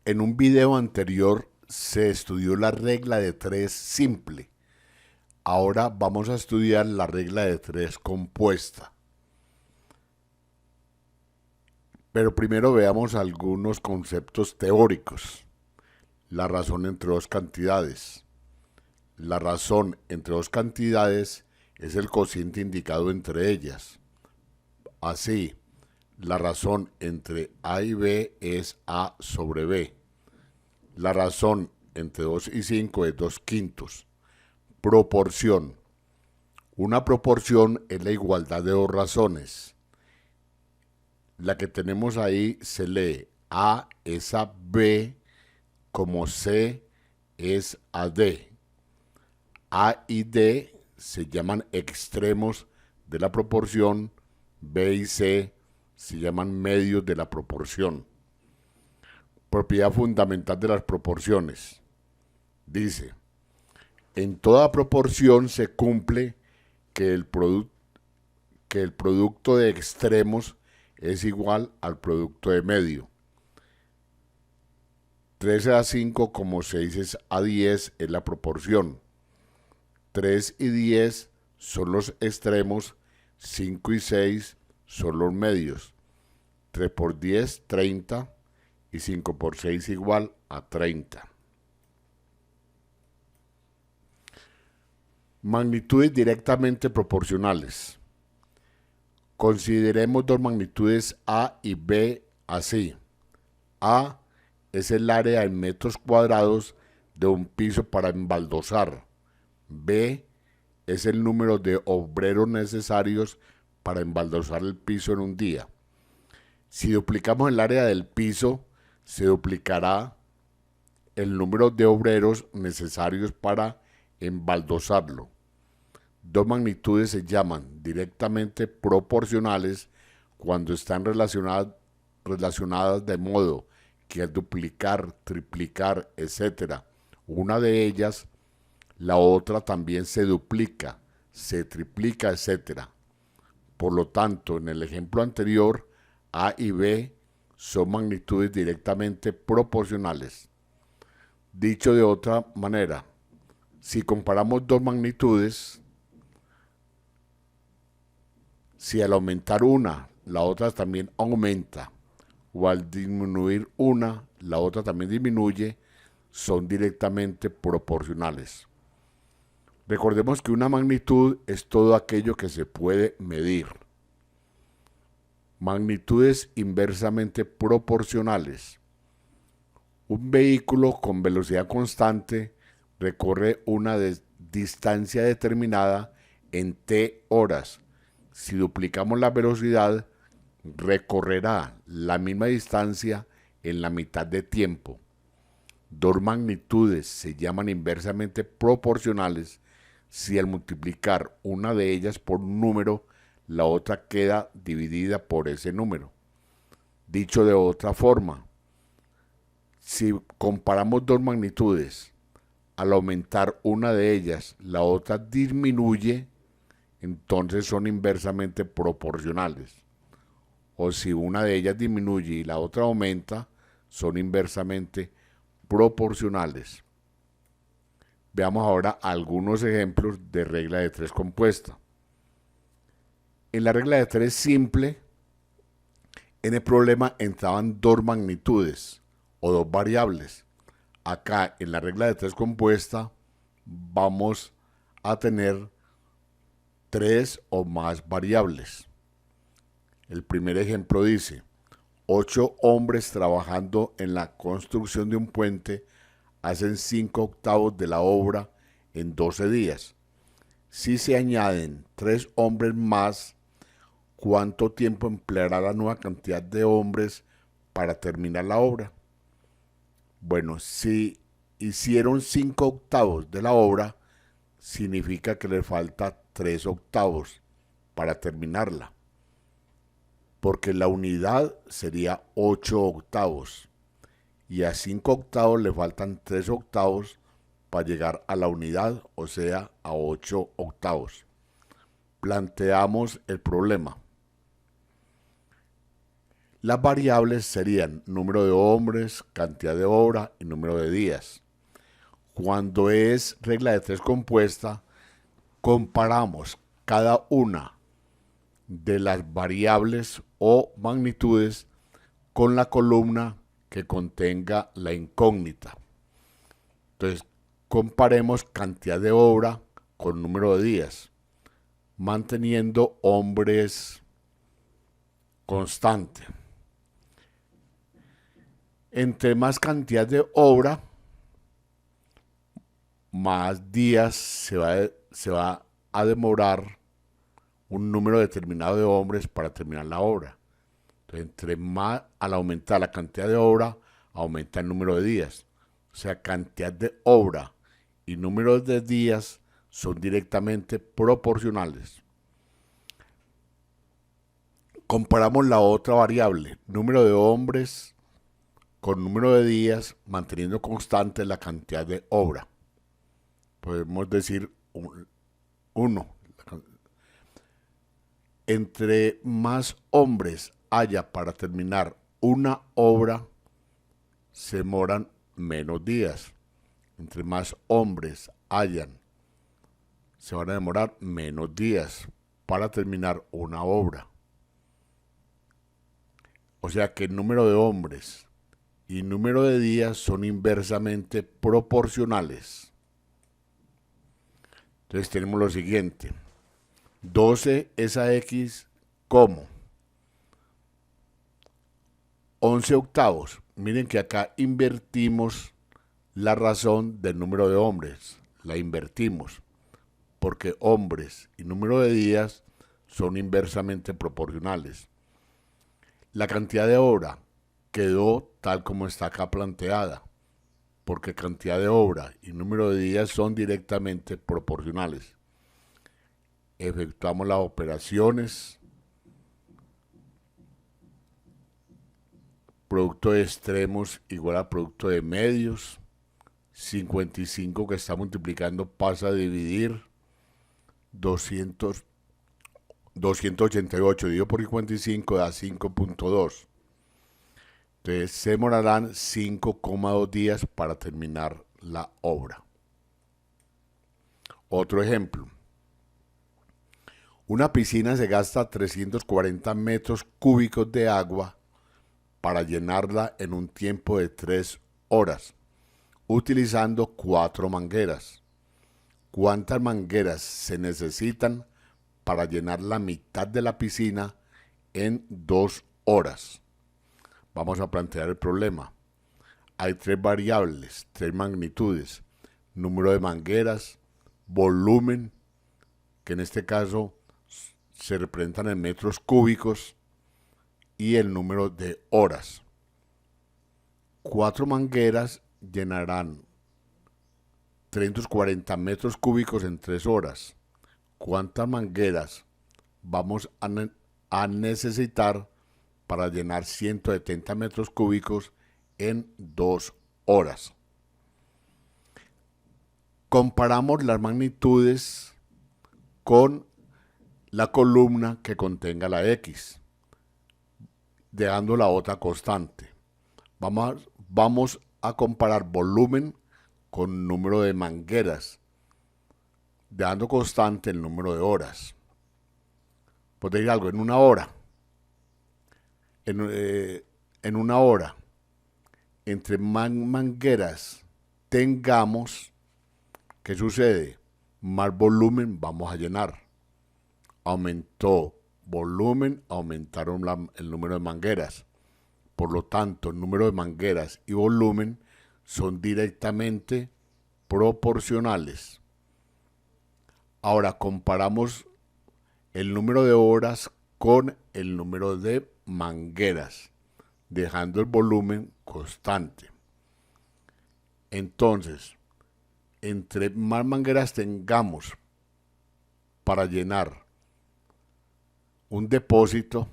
En un video anterior se estudió la regla de tres simple. Ahora vamos a estudiar la regla de tres compuesta. Pero primero veamos algunos conceptos teóricos. La razón entre dos cantidades. La razón entre dos cantidades es el cociente indicado entre ellas. Así, la razón entre A y B es A sobre B. La razón entre 2 y 5 es 2 quintos. Proporción. Una proporción es la igualdad de dos razones. La que tenemos ahí se lee A es a B como C es a D. A y D se llaman extremos de la proporción, B y C se llaman medios de la proporción. Propiedad fundamental de las proporciones. Dice, en toda proporción se cumple que el producto de extremos es igual al producto de medio. 13 a 5 como 6 a 10 es la proporción. 3 y 10 son los extremos, 5 y 6 son los medios. 3 por 10, 30 y 5 por 6 igual a 30. Magnitudes directamente proporcionales. Consideremos dos magnitudes A y B así. A es el área en metros cuadrados de un piso para embaldosar. B es el número de obreros necesarios para embaldosar el piso en un día. Si duplicamos el área del piso, se duplicará el número de obreros necesarios para embaldosarlo. Dos magnitudes se llaman directamente proporcionales cuando están relacionadas de modo que al duplicar, triplicar, etc., una de ellas, la otra también se duplica, se triplica, etc. Por lo tanto, en el ejemplo anterior, A y B son magnitudes directamente proporcionales. Dicho de otra manera, si comparamos dos magnitudes, si al aumentar una, la otra también aumenta, o al disminuir una, la otra también disminuye, son directamente proporcionales. Recordemos que una magnitud es todo aquello que se puede medir. Magnitudes inversamente proporcionales. Un vehículo con velocidad constante recorre una distancia determinada en t horas. Si duplicamos la velocidad, recorrerá la misma distancia en la mitad de tiempo. Dos magnitudes se llaman inversamente proporcionales si al multiplicar una de ellas por un número, la otra queda dividida por ese número. Dicho de otra forma, si comparamos dos magnitudes, al aumentar una de ellas, la otra disminuye, entonces son inversamente proporcionales. O si una de ellas disminuye y la otra aumenta, son inversamente proporcionales. Veamos ahora algunos ejemplos de regla de tres compuesta. En la regla de tres simple, en el problema entraban dos magnitudes o dos variables. Acá en la regla de tres compuesta vamos a tener tres o más variables. El primer ejemplo dice, 8 hombres trabajando en la construcción de un puente hacen 5/8 de la obra en 12 días. Si se añaden 3 hombres más, ¿cuánto tiempo empleará la nueva cantidad de hombres para terminar la obra? Bueno, si hicieron 5/8 de la obra, significa que le falta 3/8 para terminarla, porque la unidad sería 8/8 y a 5/8 le faltan 3/8 para llegar a la unidad, o sea, a 8/8. Planteamos el problema. Las variables serían número de hombres, cantidad de obra y número de días. Cuando es regla de tres compuesta, comparamos cada una de las variables o magnitudes con la columna que contenga la incógnita. Entonces, comparemos cantidad de obra con número de días, manteniendo hombres constante. Entre más cantidad de obra, más días se va a demorar un número determinado de hombres para terminar la obra. Entonces, entre más, al aumentar la cantidad de obra, aumenta el número de días. O sea, cantidad de obra y número de días son directamente proporcionales. Comparamos la otra variable, número de hombres con número de días, manteniendo constante la cantidad de obra. Podemos decir 1. Entre más hombres haya para terminar una obra, se demoran menos días. Entre más hombres hayan, se van a demorar menos días para terminar una obra. O sea que el número de hombres y número de días son inversamente proporcionales. Entonces tenemos lo siguiente. 12 es a x como 11 octavos. Miren que acá invertimos la razón del número de hombres. La invertimos porque hombres y número de días son inversamente proporcionales. La cantidad de obra quedó tal como está acá planteada, porque cantidad de obra y número de días son directamente proporcionales. Efectuamos las operaciones. Producto de extremos igual a producto de medios. 55 que está multiplicando pasa a dividir. 288 dividido por 55 da 5.2. Entonces se demorarán 5,2 días para terminar la obra. Otro ejemplo. Una piscina se gasta 340 metros cúbicos de agua para llenarla en un tiempo de 3 horas, utilizando 4 mangueras. ¿Cuántas mangueras se necesitan para llenar la mitad de la piscina en 2 horas? Vamos a plantear el problema. Hay 3 variables, 3 magnitudes, número de mangueras, volumen, que en este caso se representan en metros cúbicos, y el número de horas. 4 mangueras llenarán 340 metros cúbicos en 3 horas. ¿Cuántas mangueras vamos a necesitar para llenar 170 metros cúbicos en 2 horas? Comparamos las magnitudes con la columna que contenga la X, dejando la otra constante. Vamos a comparar volumen con número de mangueras, dejando constante el número de horas. Por decir algo, en una hora, entre más mangueras tengamos, ¿qué sucede? Más volumen vamos a llenar. Aumentó volumen, aumentaron el número de mangueras. Por lo tanto, el número de mangueras y volumen son directamente proporcionales. Ahora comparamos el número de horas con el número de mangueras, dejando el volumen constante. Entonces, entre más mangueras tengamos para llenar un depósito,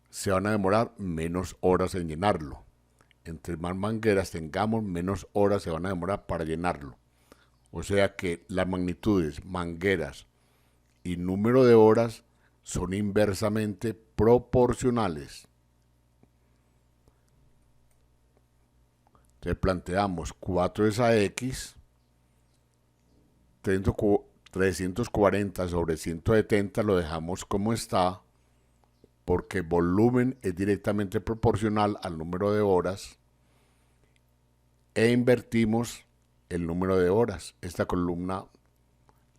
se van a demorar menos horas en llenarlo. Entre más mangueras tengamos, menos horas se van a demorar para llenarlo. O sea que las magnitudes, mangueras y número de horas son inversamente proporcionales. Entonces planteamos 4 es a X, 340 sobre 170 lo dejamos como está, porque volumen es directamente proporcional al número de horas, e invertimos el número de horas. Esta columna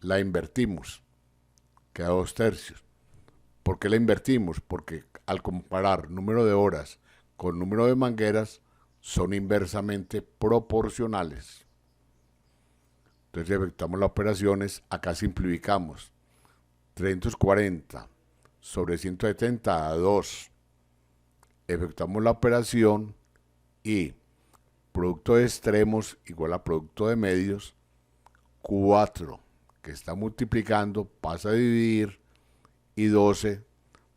la invertimos, queda 2/3. ¿Por qué la invertimos? Porque al comparar número de horas con número de mangueras, son inversamente proporcionales. Entonces efectuamos las operaciones, acá simplificamos. 340 sobre 170 a 2. Efectuamos la operación y producto de extremos igual a producto de medios. 4 que está multiplicando pasa a dividir, y 12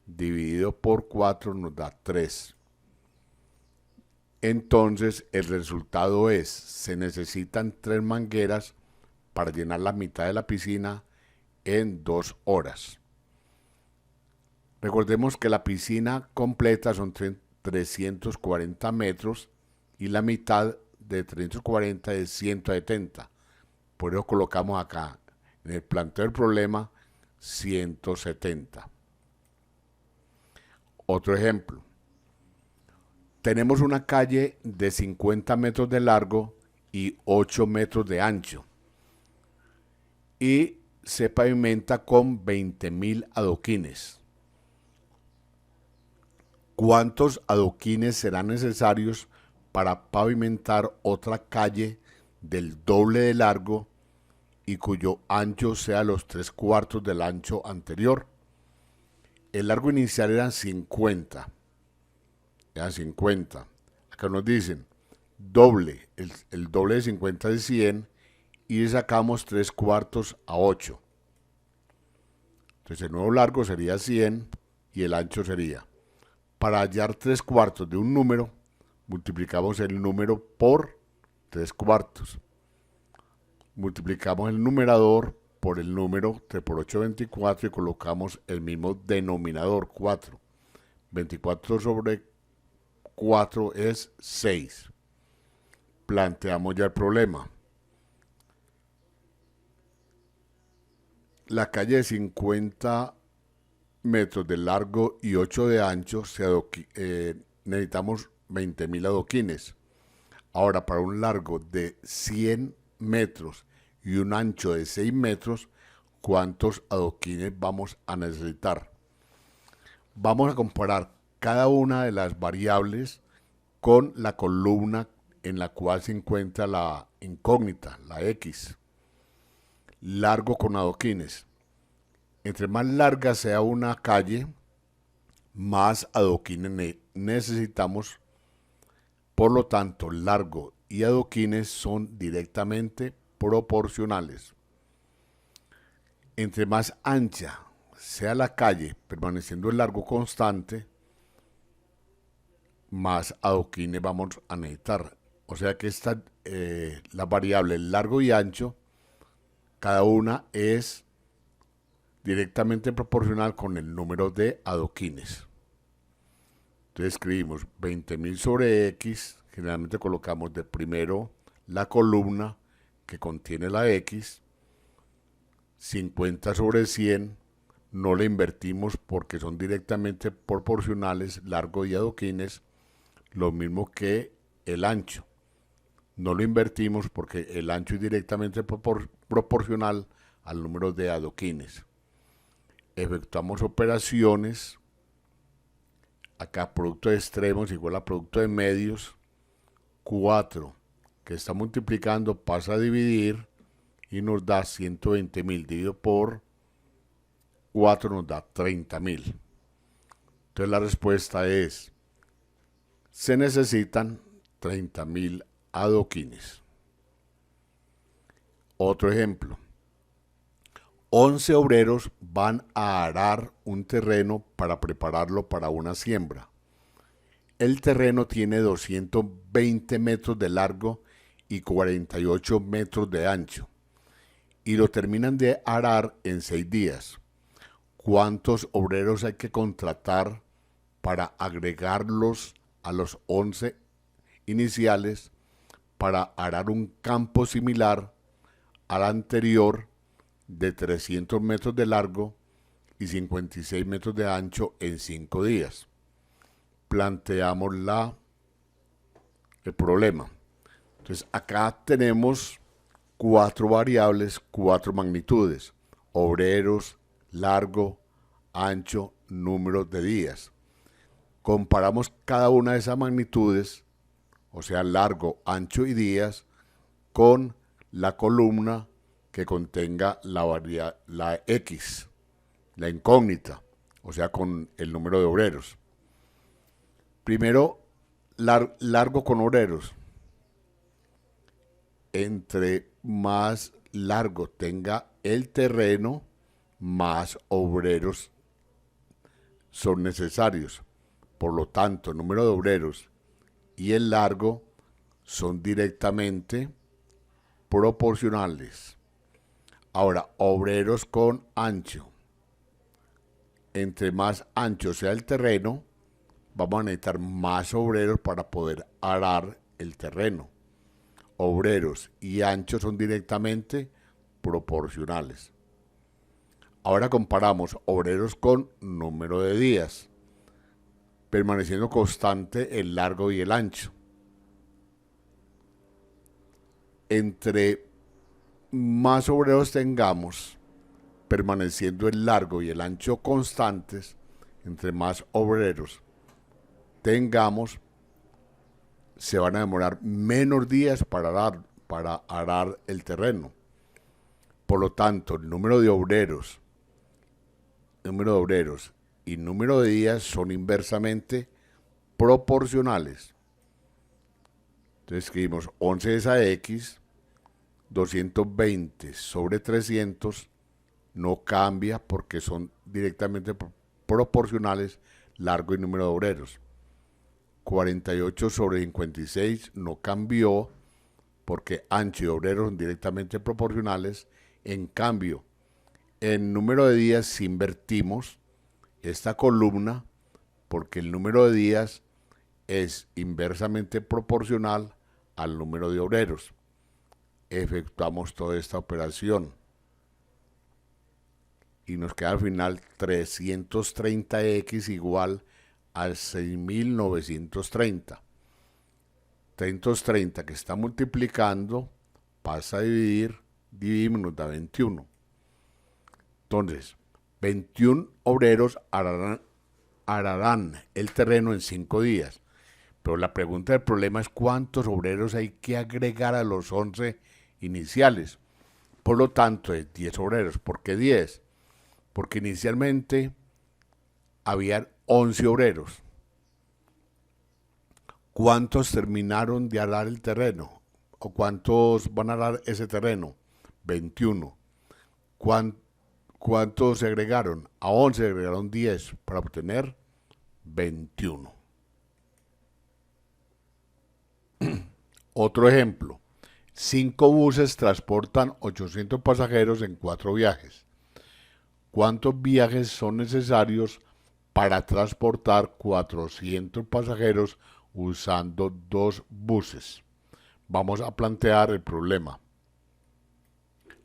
dividido por 4 nos da 3. Entonces el resultado es, se necesitan 3 mangueras para llenar la mitad de la piscina en 2 horas. Recordemos que la piscina completa son 340 metros y la mitad de 340 es 170. Por eso colocamos acá en el planteo del problema 170. Otro ejemplo. Tenemos una calle de 50 metros de largo y 8 metros de ancho, y se pavimenta con 20.000 adoquines. ¿Cuántos adoquines serán necesarios para pavimentar otra calle del doble de largo y cuyo ancho sea los 3/4 del ancho anterior? El largo inicial era 50. Acá nos dicen doble, el doble de 50 es 100, y sacamos 3/4 a 8. Entonces el nuevo largo sería 100 y el ancho sería, para hallar 3/4 de un número, multiplicamos el número por 3/4. Multiplicamos el numerador por el número, 3 por 8, 24, y colocamos el mismo denominador, 4. 24 sobre 4 es 6. Planteamos ya el problema. La calle de 50 metros de largo y 8 de ancho, necesitamos 20.000 adoquines. Ahora, para un largo de 100 metros y un ancho de 6 metros, ¿cuántos adoquines vamos a necesitar? Vamos a comparar cada una de las variables con la columna en la cual se encuentra la incógnita, la X. Largo con adoquines. Entre más larga sea una calle, más adoquines necesitamos. Por lo tanto, largo y adoquines son directamente proporcionales. Entre más ancha sea la calle, permaneciendo el largo constante, más adoquines vamos a necesitar. O sea que la variable largo y ancho, cada una es directamente proporcional con el número de adoquines. Entonces escribimos 20.000 sobre X, generalmente colocamos de primero la columna que contiene la X, 50 sobre 100, no le invertimos porque son directamente proporcionales largo y adoquines, lo mismo que el ancho. No lo invertimos porque el ancho es directamente proporcional al número de adoquines. Efectuamos operaciones. Acá producto de extremos igual a producto de medios. 4 que está multiplicando pasa a dividir y nos da 120.000 dividido por 4 nos da 30.000. Entonces la respuesta es, se necesitan 30.000 adoquines. Otro ejemplo. 11 obreros van a arar un terreno para prepararlo para una siembra. El terreno tiene 220 metros de largo y 48 metros de ancho, y lo terminan de arar en 6 días. ¿Cuántos obreros hay que contratar para agregarlos a los 11 iniciales para arar un campo similar al anterior de 300 metros de largo y 56 metros de ancho en 5 días? Planteamos el problema. Entonces acá tenemos 4 variables, 4 magnitudes: obreros, largo, ancho, número de días. Comparamos cada una de esas magnitudes, o sea, largo, ancho y días, con la columna que contenga la X, la incógnita, o sea, con el número de obreros. Primero, largo con obreros. Entre más largo tenga el terreno, más obreros son necesarios. Por lo tanto, el número de obreros y el largo son directamente proporcionales. Ahora, obreros con ancho. Entre más ancho sea el terreno, vamos a necesitar más obreros para poder arar el terreno. Obreros y ancho son directamente proporcionales. Ahora comparamos obreros con número de días, permaneciendo constante el largo y el ancho. Entre más obreros tengamos, permaneciendo el largo y el ancho constantes, entre más obreros tengamos, se van a demorar menos días para arar el terreno. Por lo tanto, el número de obreros y número de días son inversamente proporcionales. Entonces escribimos 11 es a X, 220 sobre 300 no cambia porque son directamente proporcionales largo y número de obreros. 48 sobre 56 no cambió porque ancho y obreros son directamente proporcionales. En cambio, en número de días si invertimos esta columna porque el número de días es inversamente proporcional al número de obreros. Efectuamos toda esta operación y nos queda al final 330x igual a 6.930. 330 que está multiplicando pasa a dividimos, nos da 21. Entonces, 21 obreros ararán el terreno en 5 días. Pero la pregunta del problema es cuántos obreros hay que agregar a los 11 iniciales. Por lo tanto, es 10 obreros. ¿Por qué 10? Porque inicialmente había 11 obreros. ¿Cuántos terminaron de arar el terreno? ¿O cuántos van a arar ese terreno? 21. ¿Cuántos se agregaron? A 11 se agregaron 10 para obtener 21. Otro ejemplo. 5 buses transportan 800 pasajeros en 4 viajes. ¿Cuántos viajes son necesarios para transportar 400 pasajeros usando 2 buses? Vamos a plantear el problema.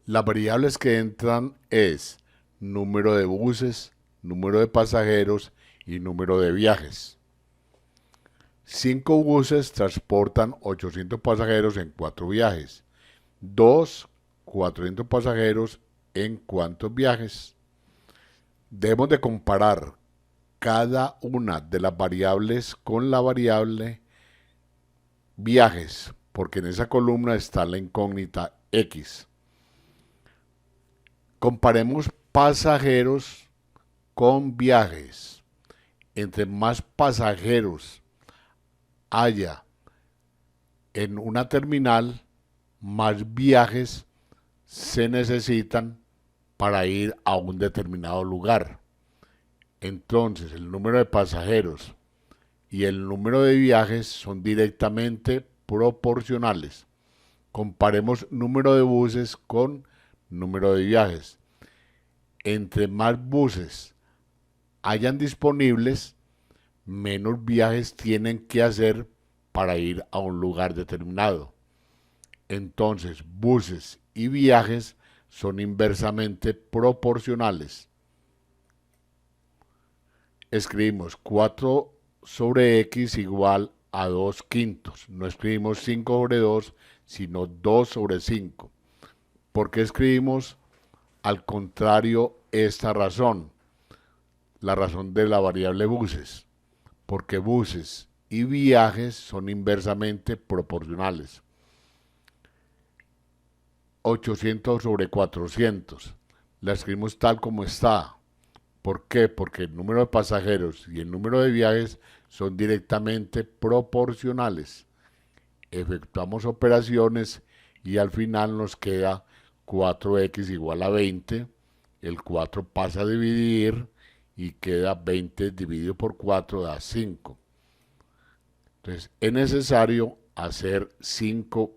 Las variables que entran es número de buses, número de pasajeros y número de viajes. 5 buses transportan 800 pasajeros en 4 viajes. 400 pasajeros en ¿cuántos viajes? Debemos de comparar cada una de las variables con la variable viajes, porque en esa columna está la incógnita X. Comparemos pasajeros con viajes. Entre más pasajeros haya en una terminal, más viajes se necesitan para ir a un determinado lugar. Entonces, el número de pasajeros y el número de viajes son directamente proporcionales. Comparemos número de buses con número de viajes. Entre más buses hayan disponibles, menos viajes tienen que hacer para ir a un lugar determinado. Entonces, buses y viajes son inversamente proporcionales. Escribimos 4 sobre x igual a 2 quintos. No escribimos 5 sobre 2, sino 2 sobre 5. ¿Por qué escribimos al contrario esta razón? La razón de la variable buses. Porque buses y viajes son inversamente proporcionales. 800 sobre 400. La escribimos tal como está. ¿Por qué? Porque el número de pasajeros y el número de viajes son directamente proporcionales. Efectuamos operaciones y al final nos queda 4x igual a 20. El 4 pasa a dividir y queda 20 dividido por 4 da 5. Entonces es necesario hacer 5